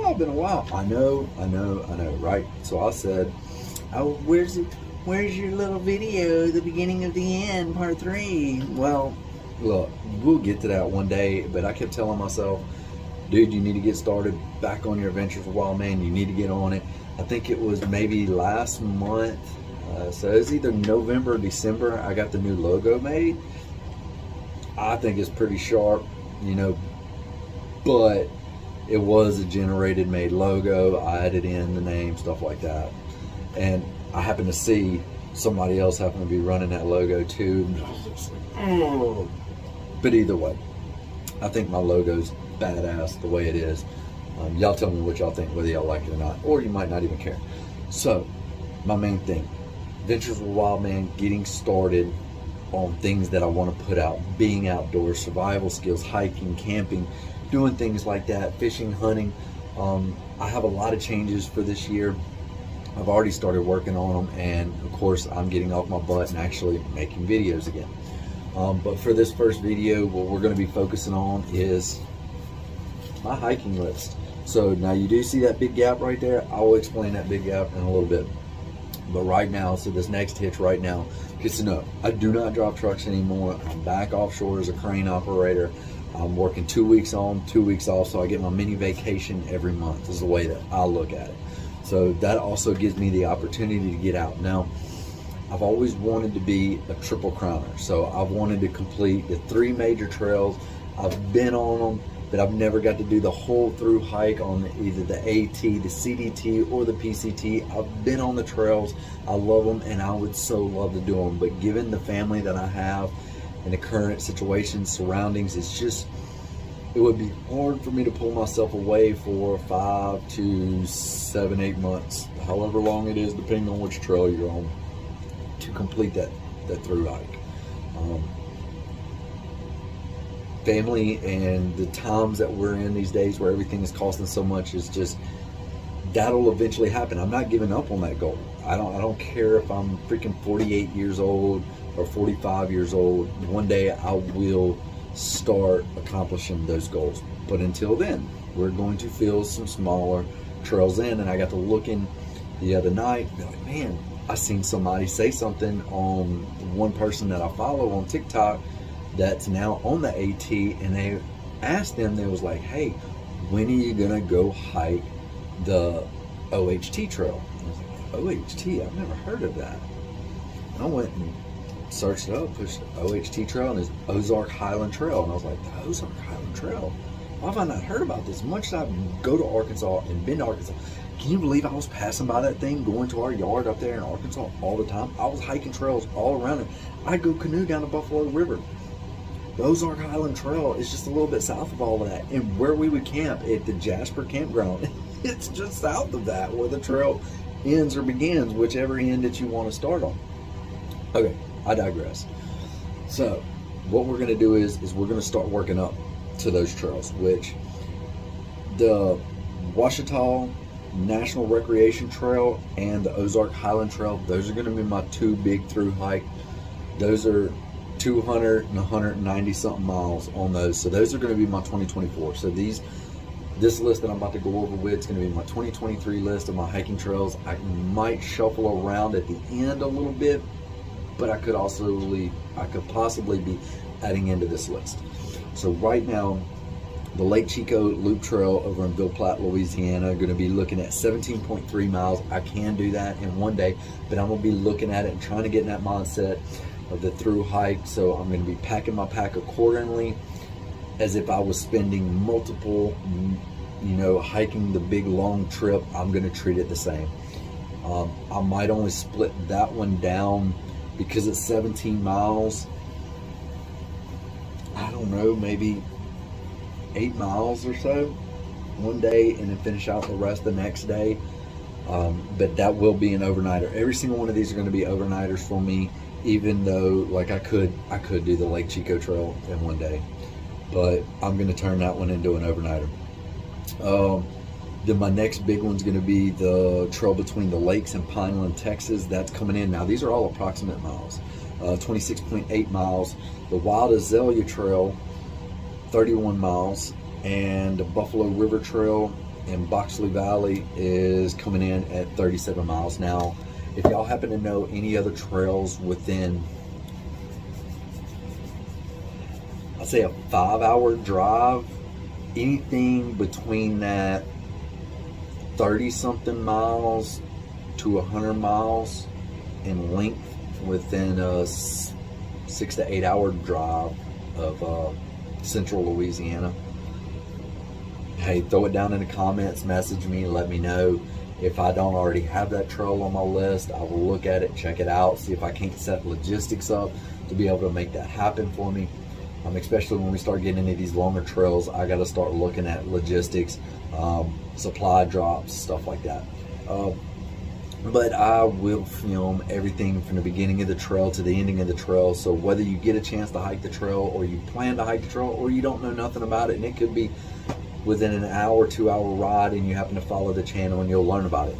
Oh, been a while. I know, right? So I said, oh, where's your little video, the beginning of the end, part 3? Well, look, we'll get to that one day, but I kept telling myself, dude, you need to get started back on your adventures with Wildman. You need to get on it. I think it was maybe last month, so it was either November or December, I got the new logo made. I think it's pretty sharp, you know, but it was a generated made logo. I added in the name, stuff like that. And I happened to see somebody else happened to be running that logo too. And I was just like, oh. But either way, I think my logo's badass the way it is. Y'all tell me what y'all think, whether y'all like it or not, or you might not even care. So, my main thing, Ventures with Wildman, getting started on things that I want to put out, being outdoors, survival skills, hiking, camping, doing things like that, fishing, hunting. I have a lot of changes for this year. I've already started working on them, and of course I'm getting off my butt and actually making videos again. But for this first video, what we're going to be focusing on is my hiking list. So now you do see that big gap right there. I will explain that big gap in a little bit. But right now, so this next hitch right now, just to know, I do not drive trucks anymore. I'm back offshore as a crane operator. I'm working 2 weeks on, 2 weeks off, so I get my mini vacation every month is the way that I look at it. So that also gives me the opportunity to get out. Now, I've always wanted to be a triple crowner. So I've wanted to complete the 3 major trails. I've been on them, but I've never got to do the whole through hike on either the AT, the CDT, or the PCT. I've been on the trails. I love them, and I would so love to do them. But given the family that I have and the current situation, surroundings, it's just, it would be hard for me to pull myself away for 5 to 7, 8 months, however long it is, depending on which trail you're on, to complete that through hike. Family and the times that we're in these days where everything is costing so much is just, that'll eventually happen. I'm not giving up on that goal. I don't care if I'm freaking 48 years old or 45 years old. One day I will start accomplishing those goals. But until then, we're going to fill some smaller trails in. And I got to looking the other night and be like, man, I seen somebody say something on one person that I follow on TikTok that's now on the AT, and they asked them, they was like, hey, when are you gonna go hike the OHT trail? And I was like, OHT? I've never heard of that. And I went and searched it up, pushed OHT trail, and it's Ozark Highland Trail. And I was like, the Ozark Highland Trail? Why have I not heard about this? As much as I go to Arkansas and been to Arkansas, can you believe I was passing by that thing, going to our yard up there in Arkansas all the time? I was hiking trails all around it. I'd go canoe down the Buffalo River. The Ozark Highland Trail is just a little bit south of all of that. And where we would camp at the Jasper Campground, it's just south of that, where the trail ends or begins, whichever end that you want to start on. Okay, I digress. So what we're going to do is we're going to start working up to those trails, which the Ouachita National Recreation Trail and the Ozark Highland Trail, those are going to be my 2 big through hike. Those are 200 and 190 something miles on those. So those are going to be my 2024. So this list that I'm about to go over with is going to be my 2023 list of my hiking trails. I might shuffle around at the end a little bit, but I could possibly be adding into this list. So right now, the Lake Chico Loop Trail over in Ville Platte, Louisiana, going to be looking at 17.3 miles. I can do that in one day, but I'm going to be looking at it and trying to get in that mindset of the through hike. So I'm going to be packing my pack accordingly, as if I was spending multiple, hiking the big long trip. I'm going to treat it the same. I might only split that one down because it's 17 miles. I don't know, maybe 8 miles or so one day, and then finish out the rest the next day. But that will be an overnighter. Every single one of these are going to be overnighters for me, even though like I could do the Lake Chico Trail in one day, but I'm going to turn that one into an overnighter. Then my next big one's going to be the trail between the lakes in Pineland, Texas. That's coming in. Now these are all approximate miles. 26.8 miles. The Wild Azalea Trail, 31 miles, and the Buffalo River Trail in Boxley Valley is coming in at 37 miles. Now, if y'all happen to know any other trails within, I'd say a 5-hour drive, anything between that 30 something miles to 100 miles in length within a 6 to 8 hour drive of central Louisiana. Hey, throw it down in the comments, message me, let me know. If I don't already have that trail on my list, I will look at it, check it out, see if I can't set logistics up to be able to make that happen for me. Especially when we start getting into these longer trails, I got to start looking at logistics, supply drops, stuff like that. But I will film everything from the beginning of the trail to the ending of the trail. So whether you get a chance to hike the trail, or you plan to hike the trail, or you don't know nothing about it, and it could be within an hour, 2-hour ride, and you happen to follow the channel, and you'll learn about it.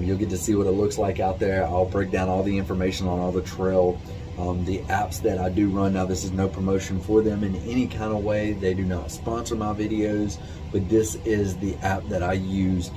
You'll get to see what it looks like out there. I'll break down all the information on all the trail. The apps that I do run, now this is no promotion for them in any kind of way. They do not sponsor my videos, but this is the app that I use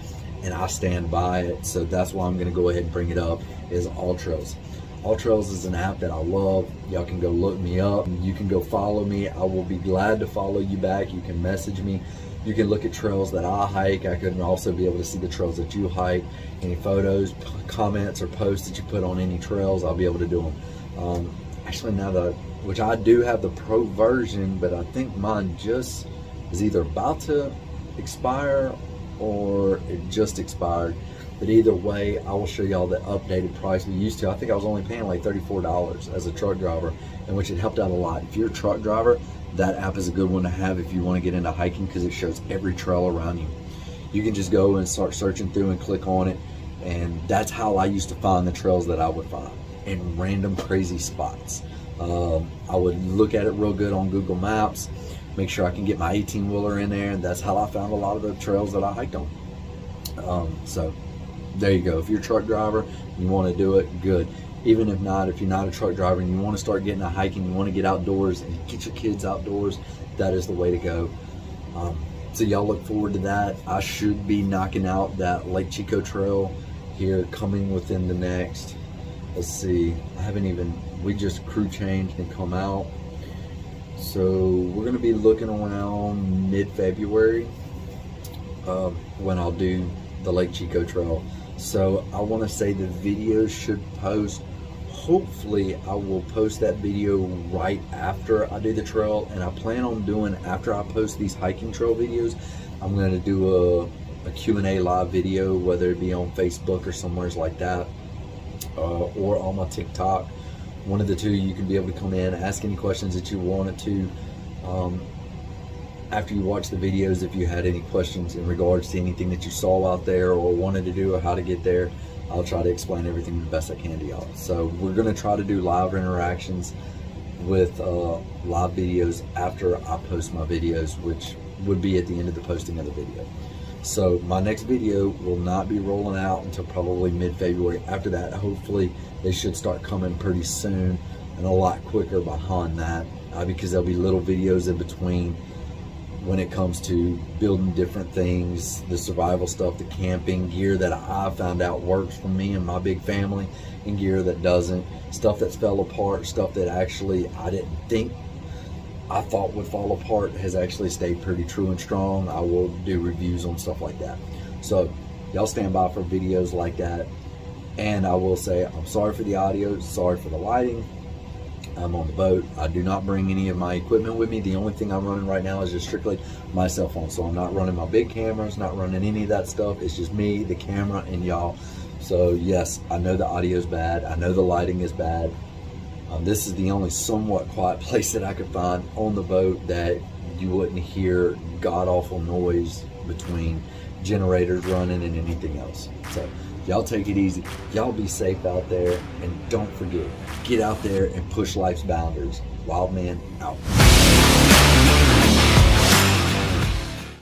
and I stand by it. So that's why I'm going to go ahead and bring it up, is AllTrails. AllTrails is an app that I love. Y'all can go look me up. You can go follow me. I will be glad to follow you back. You can message me. You can look at trails that I hike. I could also be able to see the trails that you hike. Any photos, comments, or posts that you put on any trails, I'll be able to do them. Actually, now that, which I do have the pro version, but I think mine just is either about to expire or it just expired. But either way, I will show y'all the updated price we used to. I think I was only paying like $34 as a truck driver, and which it helped out a lot. If you're a truck driver, that app is a good one to have if you want to get into hiking, because it shows every trail around you. You can just go and start searching through and click on it, and that's how I used to find the trails that I would find in random crazy spots. I would look at it real good on Google Maps, make sure I can get my 18-wheeler in there, and that's how I found a lot of the trails that I hiked on. So there you go. If you're a truck driver and you want to do it, good. Even if not, if you're not a truck driver and you want to start getting a hiking, you want to get outdoors and get your kids outdoors, that is the way to go. So y'all look forward to that. I should be knocking out that Lake Chico trail here coming within the next, let's see, we just crew changed and come out. So we're going to be looking around mid-February when I'll do the Lake Chico trail. So I want to say the video should post, hopefully I will post that video right after I do the trail, and I plan on doing, after I post these hiking trail videos, I'm going to do a Q&A live video, whether it be on Facebook or somewhere like that, or on my TikTok. One of the two. You can be able to come in, ask any questions that you wanted to. After you watch the videos, if you had any questions in regards to anything that you saw out there or wanted to do or how to get there, I'll try to explain everything the best I can to y'all. So we're going to try to do live interactions with live videos after I post my videos, which would be at the end of the posting of the video. So my next video will not be rolling out until probably mid-February. After that, hopefully they should start coming pretty soon, and a lot quicker behind that, because there'll be little videos in between when it comes to building different things, the survival stuff, the camping gear that I found out works for me and my big family, and gear that doesn't, stuff that's fell apart, stuff that actually I didn't think I thought would fall apart has actually stayed pretty true and strong. I will do reviews on stuff like that. So y'all stand by for videos like that. And I will say, I'm sorry for the audio, sorry for the lighting. I'm on the boat. I do not bring any of my equipment with me. The only thing I'm running right now is just strictly my cell phone. So I'm not running my big cameras, not running any of that stuff. It's just me, the camera, and y'all. So yes, I know the audio is bad. I know the lighting is bad. This is the only somewhat quiet place that I could find on the boat that you wouldn't hear god-awful noise between generators running and anything else. So y'all take it easy. Y'all be safe out there, and don't forget, get out there and push life's boundaries. Wildman out.